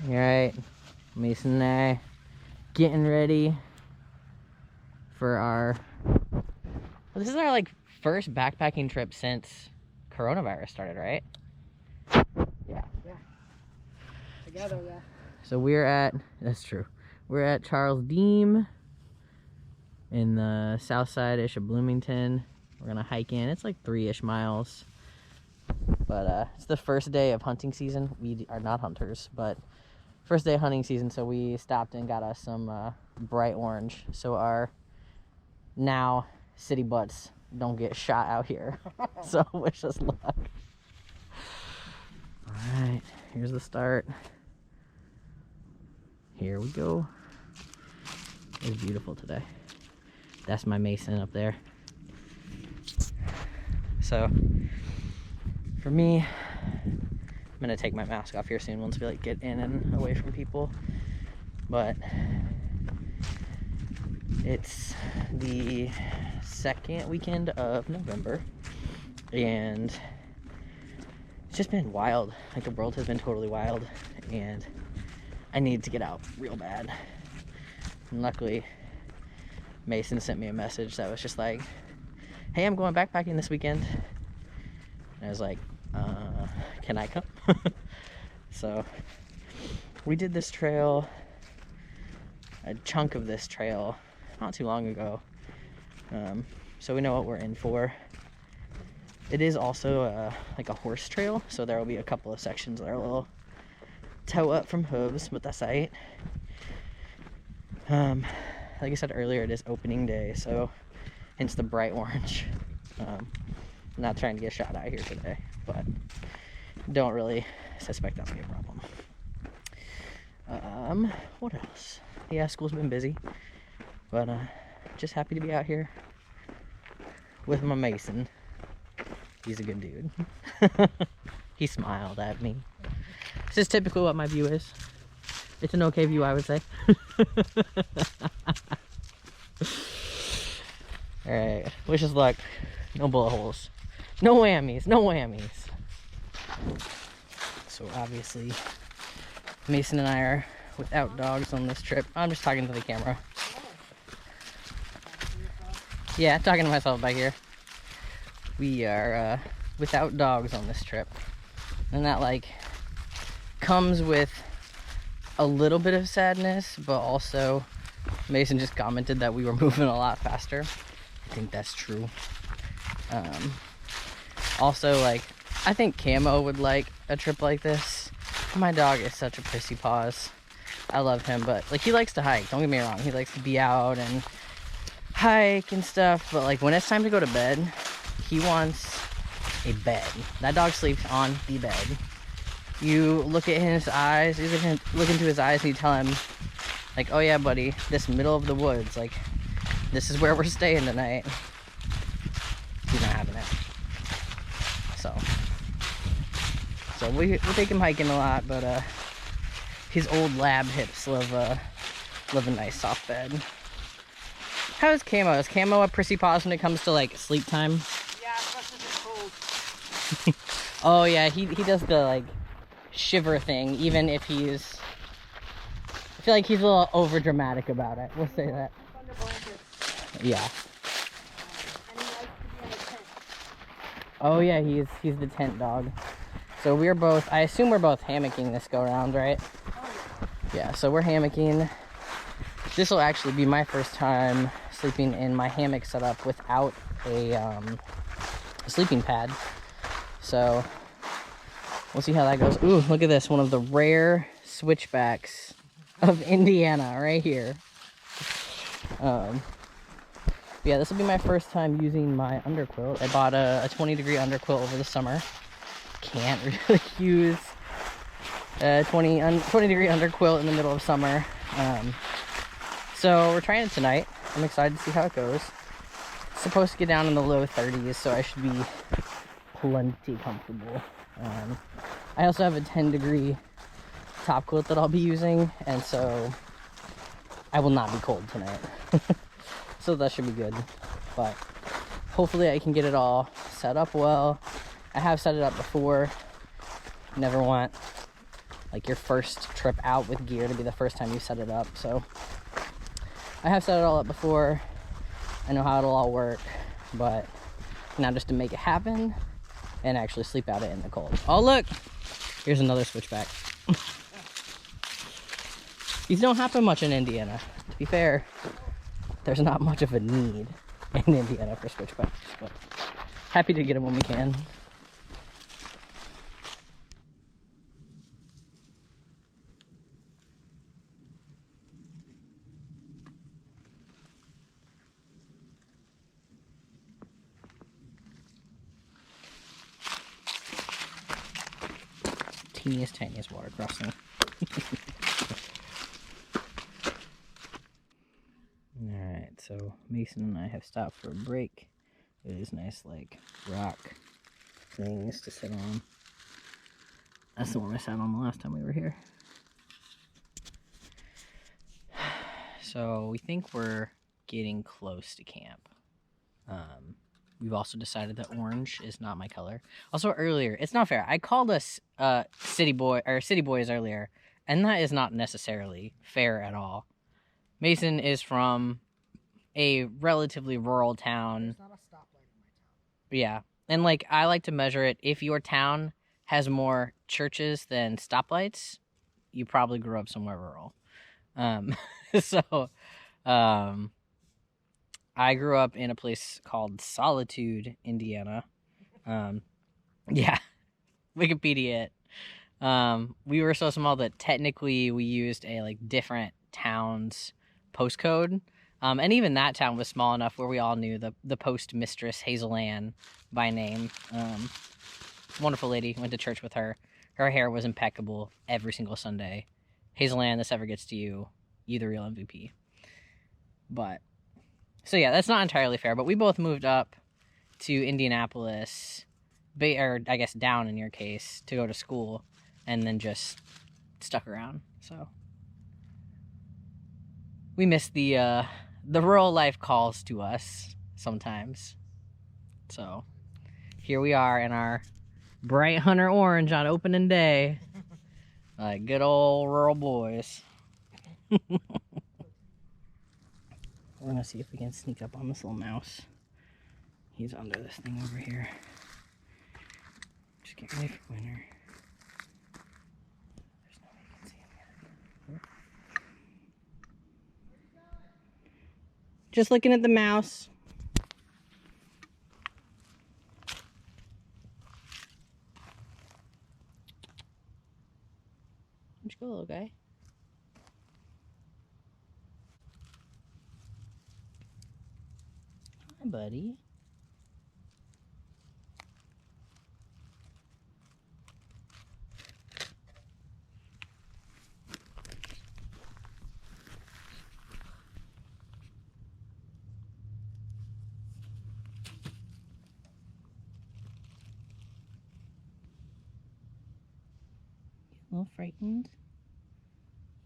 All right, Mason and I getting ready for our, well, this is our like first backpacking trip since coronavirus started, right? Yeah. Together, yeah. So we're at, that's true, we're at Charles Deam in the south side-ish of Bloomington. We're gonna hike in. It's like 3-ish miles, but it's the first day of hunting season. We are not hunters, but first day of hunting season, so we stopped and got us some bright orange, so our now city butts don't get shot out here. So wish us luck. All right, here's the start. Here we go. It's beautiful today. That's my Mason up there. So for me, I'm gonna take my mask off here soon once we like get in and away from people. But it's the second weekend of November and it's just been wild. Like the world has been totally wild and I need to get out real bad. And luckily Mason sent me a message that was just like, hey, I'm going backpacking this weekend. And I was like, can I come? So we did this trail, a chunk of this trail, not too long ago. So we know what we're in for. It is also like a horse trail, so there will be a couple of sections that are a little toe up from hooves, but that's alright. Like I said earlier, it is opening day, so hence the bright orange. I'm not trying to get shot out here today, but don't really suspect that'll be a problem. What else? Yeah, school's been busy, but just happy to be out here with my Mason. He's a good dude. He smiled at me. This is typically what my view is. It's an okay view, I would say. Alright, wish us luck. No bullet holes. No whammies, no whammies. So obviously, Mason and I are without dogs on this trip. I'm just talking to the camera. Yeah, talking to myself back here. We are without dogs on this trip. And that like comes with a little bit of sadness, but also Mason just commented that we were moving a lot faster. I think that's true. Also, like, I think Camo would like a trip like this. My dog is such a prissy paws. I love him, but like he likes to hike, don't get me wrong. He likes to be out and hike and stuff, but like when it's time to go to bed, he wants a bed. That dog sleeps on the bed. You look at his eyes, you look into his eyes and you tell him, like, oh yeah, buddy, this middle of the woods, like, this is where we're staying tonight. He's not having it. So we take him hiking a lot, but his old lab hips love a nice soft bed. How is Camo? Is Camo a prissy paws when it comes to like sleep time? Yeah, especially if it's cold. Oh yeah, he does the like shiver thing, even if he's, I feel like he's a little over dramatic about it. We'll say that. Under blankets. Yeah. And he likes to be in a tent. Oh yeah, he's the tent dog. So we're both, I assume we're both hammocking this go around, right? Oh Yeah, so we're hammocking. This will actually be my first time sleeping in my hammock setup without a sleeping pad. So we'll see how that goes. Ooh, look at this, one of the rare switchbacks of Indiana right here. Yeah, this will be my first time using my underquilt. I bought a 20-degree underquilt over the summer. Can't really use a 20-degree underquilt in the middle of summer. So we're trying it tonight. I'm excited to see how it goes. It's supposed to get down in the low 30s, so I should be plenty comfortable. I also have a 10-degree top quilt that I'll be using, and so I will not be cold tonight. So that should be good. But hopefully I can get it all set up well. I have set it up before. Never want like your first trip out with gear to be the first time you set it up. So I have set it all up before. I know how it'll all work, but now just to make it happen and actually sleep out it in the cold. Oh look, here's another switchback. These don't happen much in Indiana. To be fair, there's not much of a need in Indiana for switchbacks, but happy to get them when we can. Tiniest water crossing. Alright, so Mason and I have stopped for a break. It is nice, like, rock things to sit on. That's the one I sat on the last time we were here. So we think we're getting close to camp. We've also decided that orange is not my color. Also earlier, it's not fair. I called us city boys earlier, and that is not necessarily fair at all. Mason is from a relatively rural town. There's not a stoplight in my town. Yeah, and like I like to measure it. If your town has more churches than stoplights, you probably grew up somewhere rural. So, I grew up in a place called Solitude, Indiana. Yeah, Wikipedia it. We were so small that technically we used a like different town's postcode. And even that town was small enough where we all knew the post mistress, Hazel Ann, by name. Wonderful lady, went to church with her. Her hair was impeccable every single Sunday. Hazel Ann, this ever gets to you, you the real MVP. But, so yeah, that's not entirely fair, but we both moved up to Indianapolis, or I guess down in your case, to go to school, and then just stuck around, so. We miss the rural life calls to us sometimes. So, here we are in our bright hunter orange on opening day. Like good old rural boys. We're gonna see if we can sneak up on this little mouse. He's under this thing over here. Just get ready for winter. There's no way you can see him yet. Just looking at the mouse. Where'd you go, little guy? Hi, buddy. You a little frightened?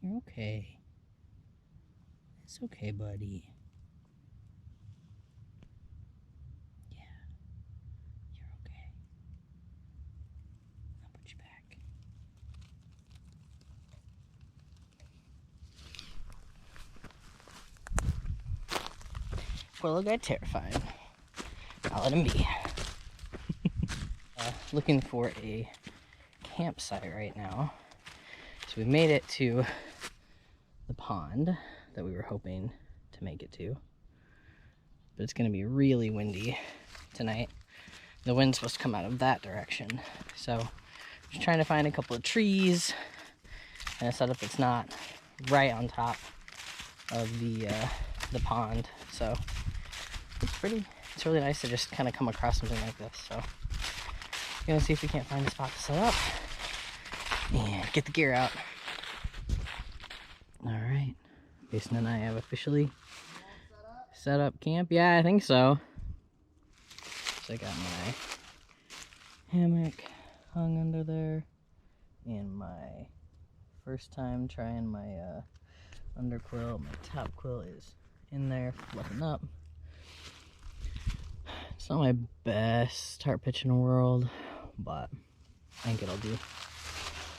You're okay. It's okay, buddy. Yeah, you're okay. I'll put you back. Poor little guy, terrified. I'll let him be. Looking for a campsite right now. So we made it to the pond that we were hoping to make it to. But it's going to be really windy tonight. The wind's supposed to come out of that direction. So just trying to find a couple of trees and a setup that's not right on top of the pond. So it's really nice to just kind of come across something like this. So gonna see if we can't find a spot to set up and get the gear out. All right, Mason and I have officially set up camp. Yeah, I think so. So I got my hammock hung under there, and my first time trying my under quilt. My top quilt is in there, fluffing up. It's not my best tarp pitch in the world, but I think it'll do.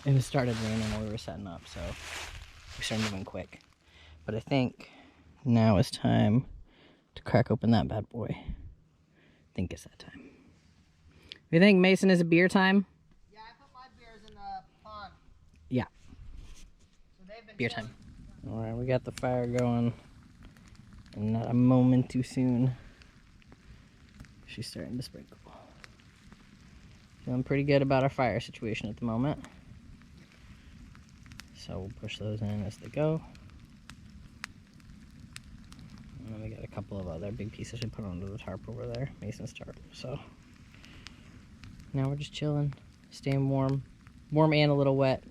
It started raining while we were setting up, so we started moving quick. But I think now it's time to crack open that bad boy. I think it's that time. You think, Mason, is it beer time? Yeah, I put my beers in the pond. Yeah. So they've been Beer time. Alright, we got the fire going. And not a moment too soon. She's starting to sprinkle. Feeling pretty good about our fire situation at the moment. So we'll push those in as they go. And then we got a couple of other big pieces we put onto the tarp over there, Mason's tarp. So now we're just chilling, staying warm. Warm and a little wet.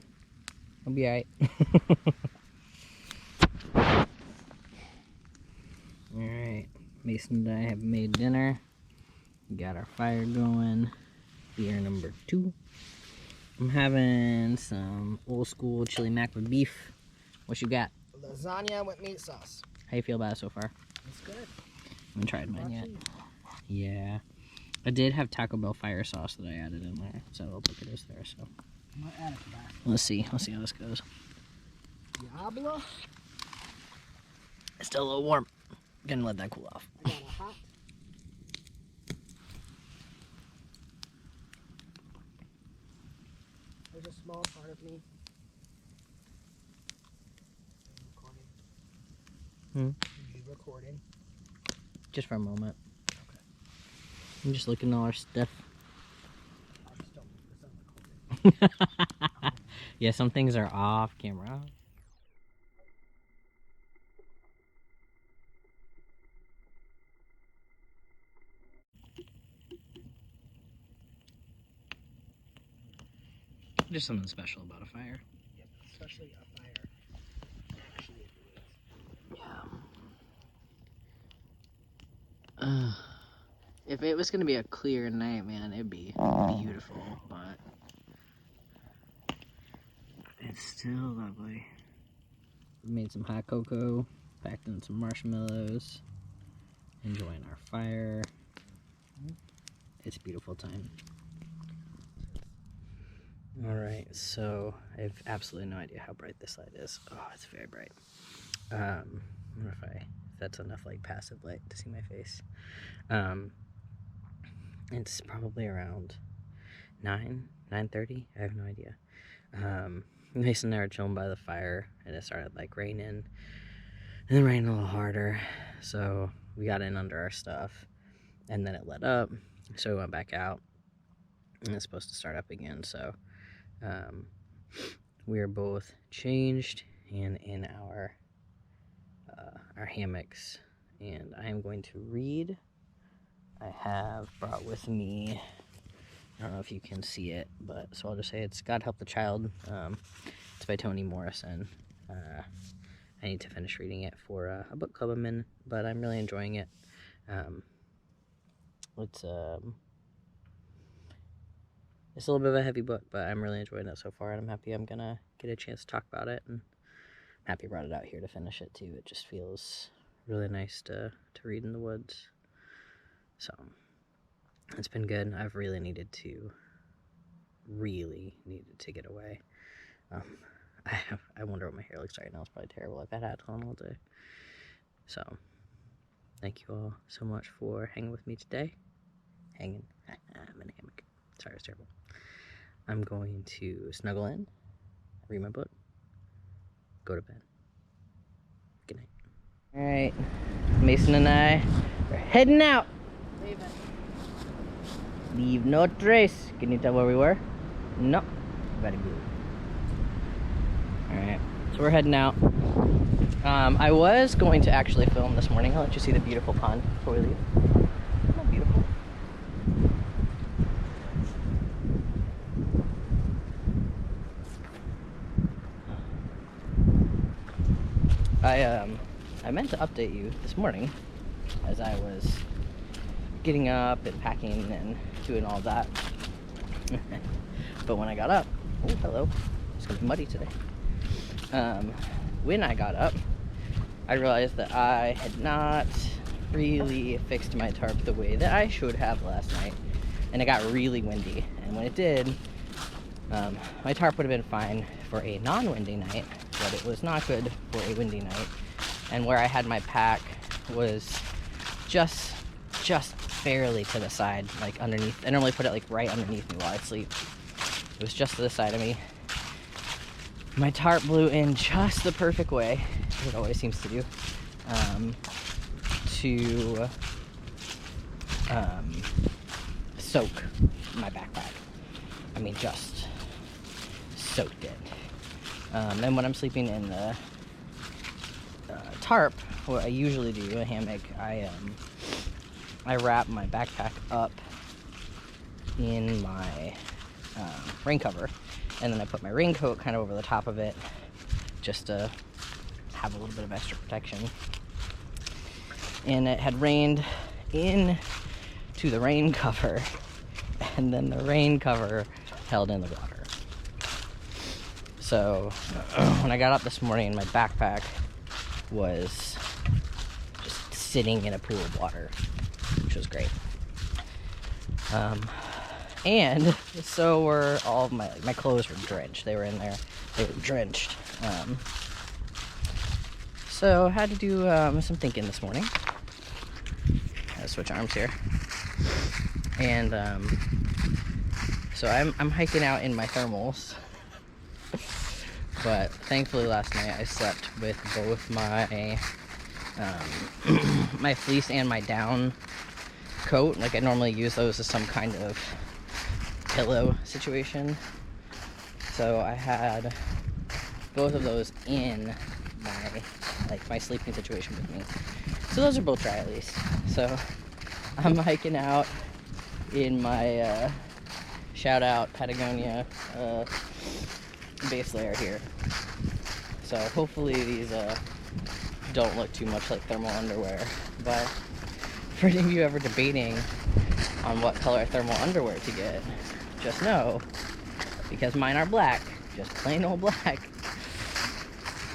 We'll be alright. Alright, Mason and I have made dinner. We got our fire going. Beer number 2. I'm having some old school chili mac with beef. What you got? Lasagna with meat sauce. How you feel about it so far? It's good. I haven't tried mine yet. Yeah. I did have Taco Bell fire sauce that I added in there, so I'll look at it there. So I might add it to that. let's see how this goes. Diablo. It's still a little warm. Gonna let that cool off. I got a hot. There's a small part of me. Hmm? You recording? Just for a moment. Okay. I'm just looking at all our stuff. I just don't put this on recording. Yeah, some things are off camera. There's something special about a fire. Yep, especially a fire. Actually, Yeah. If it was gonna be a clear night, man, it'd be beautiful, but it's still lovely. We made some hot cocoa, packed in some marshmallows, enjoying our fire. It's a beautiful time. Alright, so I have absolutely no idea how bright this light is. Oh, it's very bright. I wonder if that's enough like passive light to see my face. It's probably around 9:30. I have no idea. Mason and I were chilling by the fire, and it started like raining, and then rained a little harder. So we got in under our stuff, and then it let up. So we went back out, and it's supposed to start up again. So we are both changed and in our hammocks, and I am going to read. I have brought with me, I don't know if you can see it, but so I'll just say it's God Help the Child. It's by Toni Morrison. I need to finish reading it for a book club I'm in, but I'm really enjoying it. It's a little bit of a heavy book, but I'm really enjoying it so far, and I'm happy I'm gonna get a chance to talk about it, and I'm happy I brought it out here to finish it too. It just feels really nice to read in the woods. So it's been good. I've really needed to get away. I wonder what my hair looks right now. It's probably terrible. I've had hats on all day. So thank you all so much for hanging with me today. I'm in a hammock. Sorry, it's terrible. I'm going to snuggle in, read my book, go to bed. Good night. All right, Mason and I are heading out. Leave no trace. Can you tell where we were? No. Very good. Alright, so we're heading out. I was going to actually film this morning. I'll let you see the beautiful pond before we leave. Isn't that beautiful? I meant to update you this morning as I was getting up and packing and doing all that. But when I got up, oh hello, it's gonna be muddy today. When I got up, I realized that I had not really fixed my tarp the way that I should have last night, and it got really windy. And when it did, My tarp would have been fine for a non-windy night, but it was not good for a windy night. And where I had my pack was just barely to the side, like underneath. I normally put it like right underneath me while I sleep. It was just to the side of me. My tarp blew in just the perfect way, as it always seems to do, to soak my backpack. I mean, just soaked it. And when I'm sleeping in the tarp, what I usually do, a hammock, I wrap my backpack up in my rain cover, and then I put my raincoat kind of over the top of it, just to have a little bit of extra protection. And it had rained in to the rain cover, and then the rain cover held in the water. So when I got up this morning, my backpack was just sitting in a pool of water, which was great. And so were all of my clothes were drenched. They were in there. They were drenched. So I had to do some thinking this morning. Gotta switch arms here. And so I'm hiking out in my thermals. But thankfully last night I slept with both my my fleece and my down coat. Like I normally use those as some kind of pillow situation. So I had both of those in my sleeping situation with me. So those are both dry at least. So I'm hiking out in my shout out Patagonia base layer here. So hopefully these don't look too much like thermal underwear. But for any of you ever debating on what color thermal underwear to get, just know, because mine are black, just plain old black,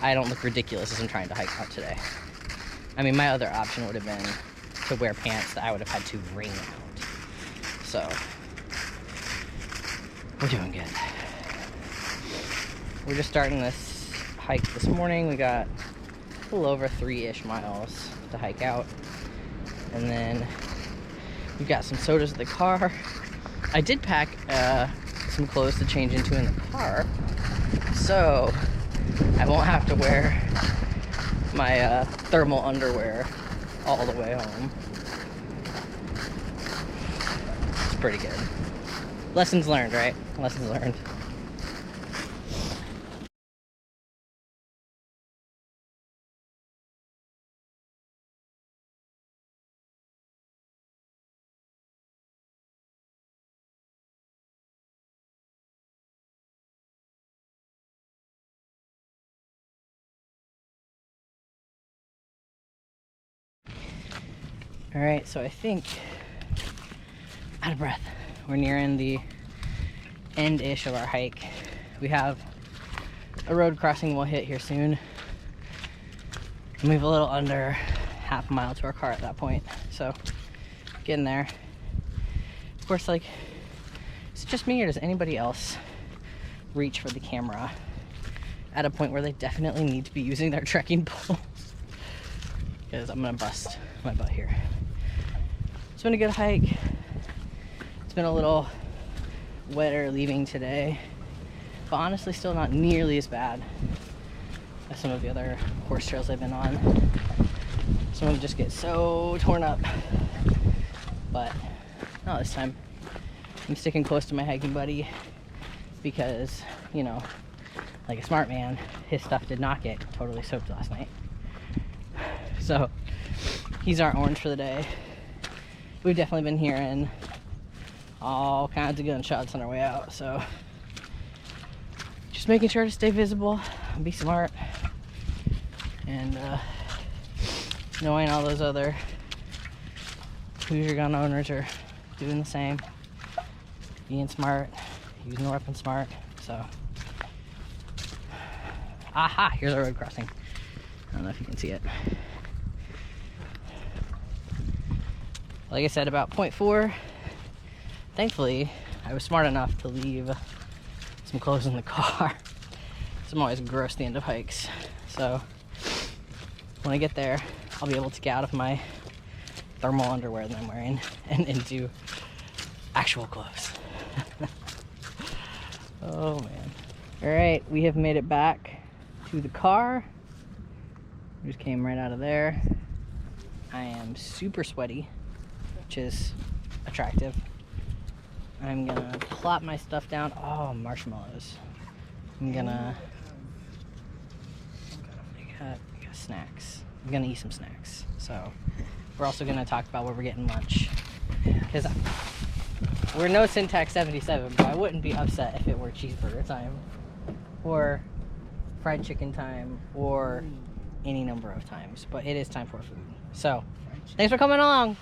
I don't look ridiculous as I'm trying to hike out today. I mean, my other option would have been to wear pants that I would have had to wring out. So, we're doing good. We're just starting this hike this morning. We got a little over 3-ish miles to hike out. And then we've got some sodas in the car. I did pack some clothes to change into in the car, so I won't have to wear my thermal underwear all the way home. It's pretty good. Lessons learned, right? Lessons learned. All right, so I think, out of breath, we're nearing the end-ish of our hike. We have a road crossing we'll hit here soon, and we have a little under half a mile to our car at that point, so getting there. Of course, like, is it just me, or does anybody else reach for the camera at a point where they definitely need to be using their trekking poles? Because I'm gonna bust my butt here. It's been a good hike. It's been a little wetter leaving today, but honestly still not nearly as bad as some of the other horse trails I've been on. Some of them just get so torn up, but not this time. I'm sticking close to my hiking buddy because, you know, like a smart man, his stuff did not get totally soaked last night. So he's our orange for the day. We've definitely been hearing all kinds of gunshots on our way out, so just making sure to stay visible and be smart, and knowing all those other Hoosier gun owners are doing the same, being smart, using the weapon smart. So aha, here's our road crossing. I don't know if you can see it. Like I said, about 0.4. Thankfully, I was smart enough to leave some clothes in the car. So I'm always gross at the end of hikes. So when I get there, I'll be able to get out of my thermal underwear that I'm wearing and into actual clothes. Oh man. All right, we have made it back to the car. We just came right out of there. I am super sweaty, which is attractive. I'm gonna plop my stuff down. Oh, marshmallows. I'm gonna, I got snacks. I'm gonna eat some snacks. So we're also gonna talk about where we're getting lunch. Because we're no Syntax 77, but I wouldn't be upset if it were cheeseburger time, or fried chicken time, or any number of times. But it is time for food. So thanks for coming along.